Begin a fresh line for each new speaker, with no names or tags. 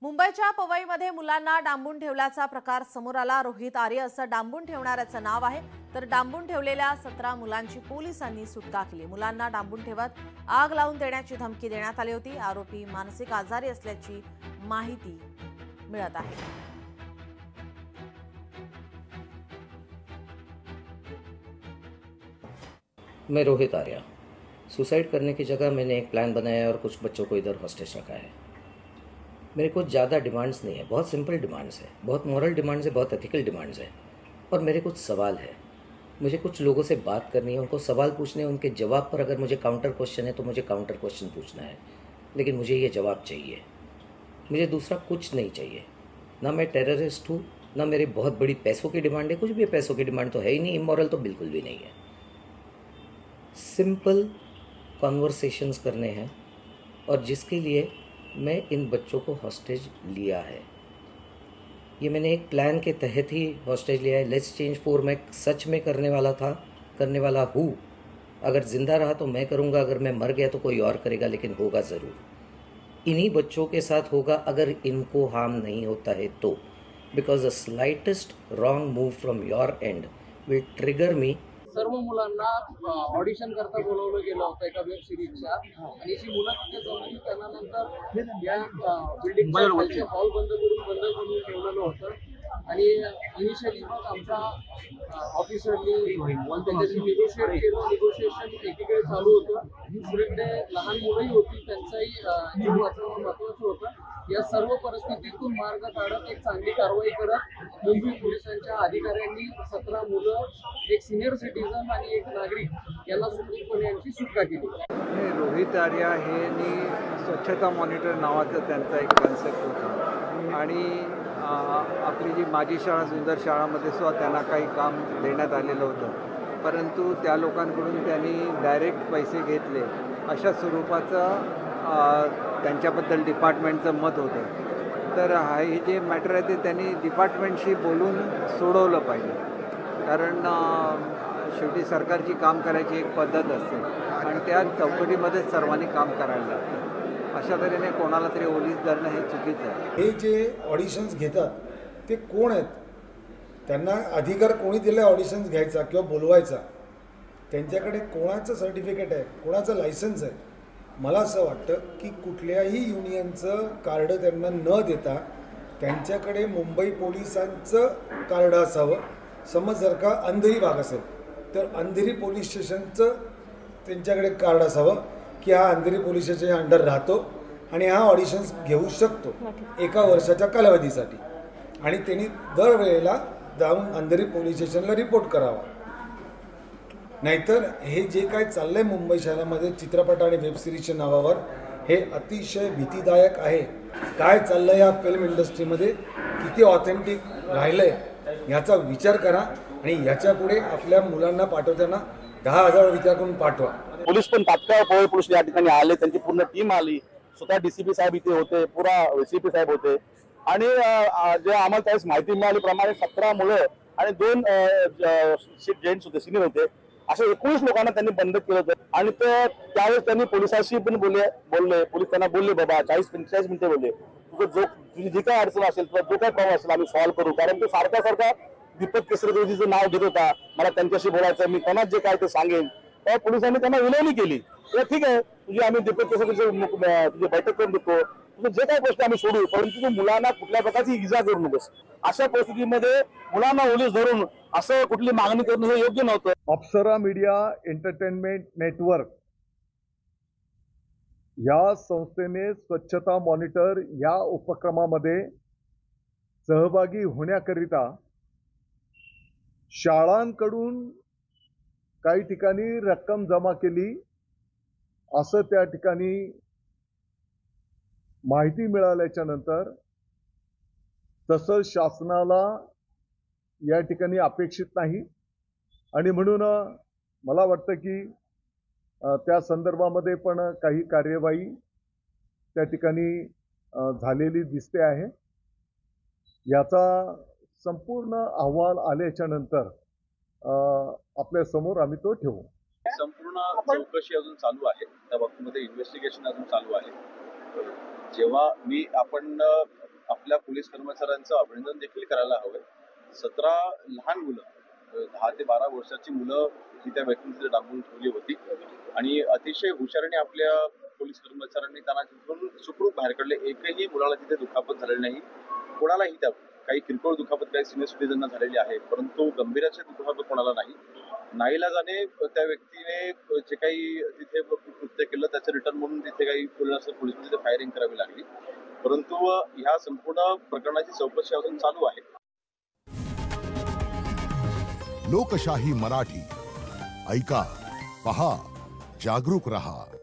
मुंबईच्या पवईमध्ये मुलांना डांबून ठेवल्याचा प्रकार समोर आला। रोहित आर्य असं डांबून ठेवणाऱ्याचं नाव आहे। तर डांबून ठेवलेल्या 17 मुलांची पोलिसांनी सुटका केली। मुलांना डांबून ठेवत आग लावून देण्याची धमकी देण्यात आली होती। आरोपी मानसिक आजारी असल्याची माहिती मिळत आहे।
मैं रोहित आर्या। सुसाइड करने की जगह मैंने एक प्लान बनाया और कुछ बच्चों को इधर हॉस्टेज रखा है। मेरे को ज़्यादा डिमांड्स नहीं है, बहुत सिंपल डिमांड्स है, बहुत मॉरल डिमांड्स है, बहुत एथिकल डिमांड्स है। और मेरे कुछ सवाल है, मुझे कुछ लोगों से बात करनी है, उनको सवाल पूछने हैं, उनके जवाब पर अगर मुझे काउंटर क्वेश्चन है तो मुझे काउंटर क्वेश्चन पूछना है। लेकिन मुझे ये जवाब चाहिए, मुझे दूसरा कुछ नहीं चाहिए। ना मैं टेररिस्ट हूँ, ना मेरी बहुत बड़ी पैसों की डिमांड है, कुछ भी पैसों की डिमांड तो है ही नहीं, इमोरल तो बिल्कुल भी नहीं है। सिंपल कॉन्वर्सेशंस करने हैं और जिसके लिए मैं इन बच्चों को हॉस्टेज लिया है। ये मैंने एक प्लान के तहत ही हॉस्टेज लिया है। लेट्स चेंज 4 मैं सच में करने वाला हूँ। अगर ज़िंदा रहा तो मैं करूँगा, अगर मैं मर गया तो कोई और करेगा, लेकिन होगा ज़रूर। इन्हीं बच्चों के साथ होगा अगर इनको हार्म नहीं होता है तो। Because the slightest wrong move from your end will trigger me.
सर्व मुलांना ऑडिशन करता बोलवलं गेलं होतं एका वेब सिरीजच्या आणि जी मुलं तिथे जमली त्यांना नंतर या बिल्डिंगच्या हॉल बंद करून ठेवलेलं होतं आणि इनिशियली मग आमच्या ऑफिसरनी त्यांच्याशी निगोशिएशन एकीकडे चालू होतं। दुसरीकडे लहान मुलंही होती, त्यांचाही जीव वाचवणं महत्त्वाचं होतं। या सर्व परिस्थितीतून मार्ग काढत एक चांगली कारवाई करत मुंबई पोलिसांच्या अधिकाऱ्यांनी 17 मुलं, एक सिनियर सिटीजन आणि एक नागरिक यांना सुखरूपपणे यांची सुटका केली।
रोहित आर्या हे स्वच्छता मॉनिटर नावाचा त्यांचा एक कन्सेप्ट होता आणि आपली जी माझी शाळा सुंदर शाळामध्ये सुद्धा त्यांना काही काम देण्यात आलेलं होतं, परंतु त्या लोकांकडून त्यांनी डायरेक्ट पैसे घेतले अशा स्वरूपाचं त्यांच्याबद्दल डिपार्टमेंटचं मत होतं। तर हे जे मॅटर आहे ते त्यांनी डिपार्टमेंटशी बोलून सोडवलं पाहिजे, कारण शेवटी सरकारची काम करायची एक पद्धत असते आणि त्या चौकटीमध्ये सर्वांनी काम करायला लागतं। अशा तऱ्हेने कोणाला तरी ओलीस धरणं हे चुकीचं आहे।
हे जे ऑडिशन्स घेतात ते कोण आहेत, त्यांना अधिकार कोणी दिला ऑडिशन्स घ्यायचा किंवा बोलवायचा? त्यांच्याकडे कोणाचं सर्टिफिकेट आहे, कोणाचं लायसन्स आहे? मला असं वाटतं की कुठल्याही युनियनचं कार्ड त्यांना न देता त्यांच्याकडे मुंबई पोलिसांचं कार्ड असावं। समज जर का अंधेरी भाग असेल तर अंधेरी पोलीस स्टेशनचं त्यांच्याकडे कार्ड असावं की हा अंधेरी पोलीस स्टेशनच्या अंडर राहतो आणि हा ऑडिशन्स घेऊ शकतो 1 वर्षाच्या कालावधीसाठी, आणि त्यांनी दरवेळेला जाऊन अंधेरी पोलीस स्टेशनला रिपोर्ट करावा। नाहीतर हे जे काय चाललंय मुंबई शहरामध्ये चित्रपट आणि वेब सिरीजच्या नावावर, हे अतिशय भीतीदायक आहे। काय चाललंय या फिल्म इंडस्ट्रीमध्ये, किती ऑथेंटिक राहिलंय याचा विचार करा आणि याच्या पुढे आपल्या मुलांना पाठवताना 10,000 विचार करून पाठवा।
पोलीस पण तात्काळ पवई पोलीस या ठिकाणी आले, त्यांची पूर्ण टीम आली, स्वतः डीसीपी साहेब इथे होते, पुरा एसीपी साहेब होते आणि जे आम्हाला त्यावेळेस माहिती मिळाल्याप्रमाणे 17 मुलं आणि 2 जेंट्स होते, सिनियर होते, अशा 19 लोकांना त्यांनी बंद केलं होतं। आणि त्यावेळेस त्यांनी पोलिसांशी पण बोलले पोलीस त्यांना बोलले, बाबा 40-45 मिनिटं बोलले, तुझी जी काय अडचण असेल किंवा जो काय प्रॉब्लेम असेल आम्ही सॉल्व्ह करू। कारण तो सारखा दीपक केसरकरजीचं नाव घेत होता, मला त्यांच्याशी बोलायचं, मी त्यांना जे काय ते सांगेन। त्या पोलिसांनी त्यांना विनवणी केली, ठीक आहे तुझी आम्ही दीपक केसरकरची तुझी बैठक करून देतो, तुझं जे काही गोष्टी आम्ही सोडू, परंतु तू मुलांना कुठल्या प्रकारची इजा करू नकोस। अशा परिस्थितीमध्ये मुलांना ओलीस धरून असं कुठली मागणी करणं हे योग्य नव्हतं।
अप्सरा मीडिया एंटरटेनमेंट नेटवर्क या संस्थेने स्वच्छता मॉनिटर या उपक्रमामध्ये सहभागी होण्याकरिता शाळांकडून काही ठिकाणी रक्कम जमा केली असं त्या ठिकाणी माहिती मिळाल्याच्या नंतर, तसं शासनाला या ठिकाणी अपेक्षित नाही आणि म्हणून मला वाटतं की त्या संदर्भामध्ये पण काही कार्यवाही त्या ठिकाणी झालेली दिसते आहे। याचा संपूर्ण अहवाल आल्याच्या नंतर आपल्या समोर आम्ही तो ठेवू।
संपूर्ण चौकशी अजून चालू आहे, त्या बाबतीमध्ये इन्व्हेस्टिगेशन अजून चालू आहे।
जेव्हा आपण आपल्या पोलीस कर्मचाऱ्यांचं अभिनंदन देखील करायला हवं. 17 लहान मुलं 10 ते 12 वर्षाची मुलं ही त्या व्यक्तींची डांबून ठेवली होती आणि अतिशय हुशारीने आपल्या पोलीस कर्मचाऱ्यांनी त्यांना तिथून सुखरूप बाहेर काढले. एकही मुलाला तिथे दुखापत झालेली नाही. कोणालाही त्या काही किरकोळ दुखापत काही सिनियर सिटीजनना झालेली आहे, परंतु गंभीराची दुखापत कोणाला नाही. नाईलाजाने त्या व्यक्तीने जे काही तिथे कृत्य केलं त्याचं रिटर्न म्हणून तिथे काही पोलिसांनी फायरिंग करावी लागली. परंतु ह्या संपूर्ण प्रकरणाची चौकशी अजून चालू आहे.
लोकशाही मराठी ऐका, पहा, जागरूक रहा.